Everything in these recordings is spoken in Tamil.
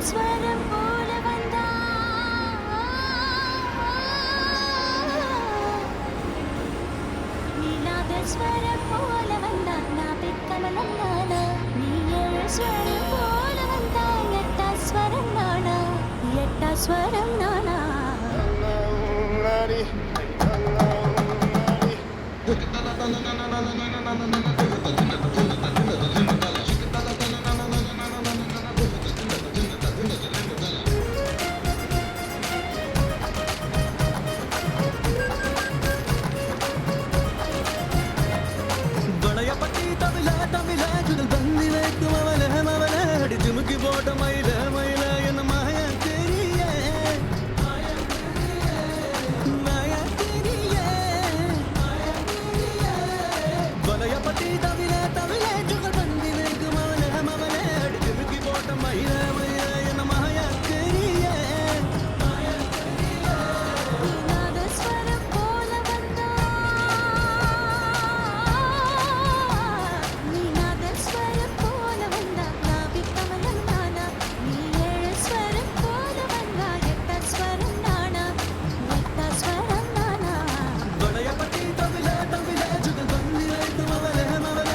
ஸ்வரம் போல வந்தா நீலாத ஸ்வரம் போல வந்தா நான் பிக்கமலம் நானா நீ ஏழு ஸ்வரம் போல வந்தா எட்டா ஸ்வரம் நானா எட்டா ஸ்வரம் நானா வளையப்பட்டி தமிழ தமிழ குரல் பந்தி வைக்கும் அவள மவள அடி ஜிமுக்கி போட்ட மயில மயில என்ன மாயா தெரிய மாயா தெரிய வளையப்பட்டி தமிழ தமிழ குரல் பந்தி வைக்கும் அவள மவள அடி ஜிமுக்கி போட்ட மயில மயில என்ன மாயா தெரிய நீலாத ஸ்வரம் போல வந்தா நீலாத ஸ்வரம் போல வந்தா நான் பிக்கமலம் நானா நீ ஏழு ஸ்வரம் போல வந்தா எட்டா ஸ்வரம் நானா எட்டா ஸ்வரம் நானா வளையப்பட்டி தமிழ தமிழ குரல் பந்தி வைக்கும் அவள மவள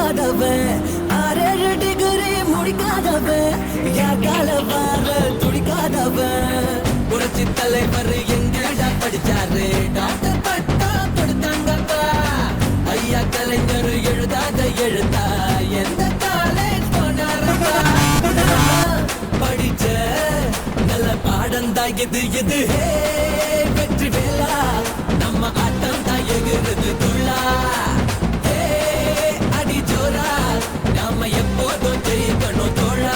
பிடிக்காதவன் 6 டிகிரி முடிக்காதவன் யார் கால வார துடிக்காதவன் புரட்சி தலைவர் எங்கடா படிச்சாரு டாக்டர் பட்டா கொடுத்தாங்கப்பா ஐயா கலைஞர் எழுதாத எழுத்தா எந்த காலேஜ் போனாரப்பா படிச்ச நல்ல பாடம் தான் எது ஹே வெற்றி வேலா நம்ம ஆட்டம் தான் எகுறது துள்ளா ஹே அடி ஜோரா நாம எப்போதும் ஜெயிக்கணும் தோழா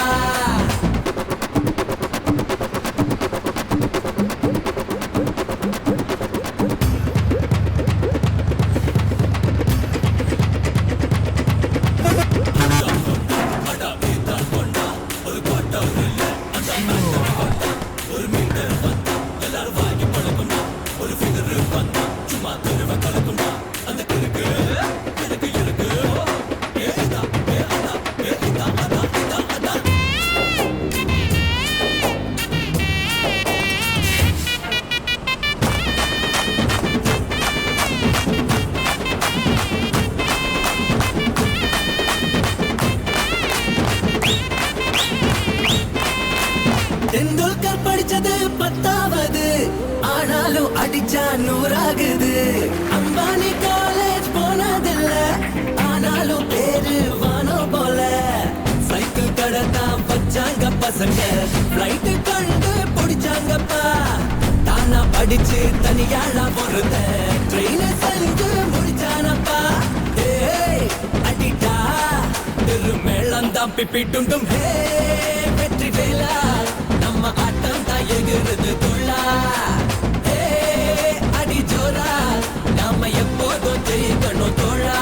தெண்டுல்கர் படிச்சது 10வது ஆனாலும் அடிச்சா 100 ஆகுது அம்பானி காலேஜ் போனதில்ல ஆனாலும் பேரு வானோ போல சைக்கிள் கடை தான் வச்சாங்க பசங்க பிளைட் கண்டு பிடிச்சாங்கப்பா தானா படிச்சு தனியாளா பொறுத்த ட்ரெயின் செஞ்சு முடிச்சானப்பா ஏய் அடிட்டா திருமேளம் தான் பிப்பிட்டும் ஹே வெற்றி வேலா நம்ம ஆட்டம் தான் எகுறது துள்ளா ஹே அடி ஜோரா நாம எப்போதும் ஜெயிக்கணும் தோழா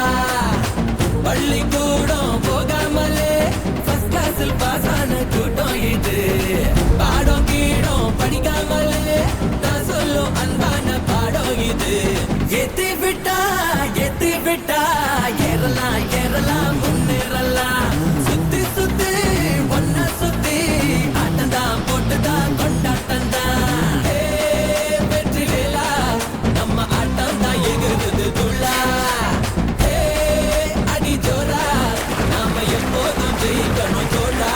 பள்ளிக்கூடம் போகாமலே ஃபர்ஸ்ட் கிளாஸில் பாஸ் ஆன கூட்டம் இது பாடம் கீடம் படிக்காமலே நான் சொல்லும் அன்பான பாடம் இது ஏத்தி விட்டா ஏறலாம் ஏறலாம் முன்னேறலாம் சுத்தி சுத்தி ஒன்ன சுத்தி ஆட்டந்தான் போட்டுதான் கொண்டாட்டந்தான் வெற்றி வேலா நம்ம ஆட்டம் தான் எகுறது துள்ளா ஹே அடி ஜோரா நாம எப்போதும் ஜெயிக்கணும் தோழா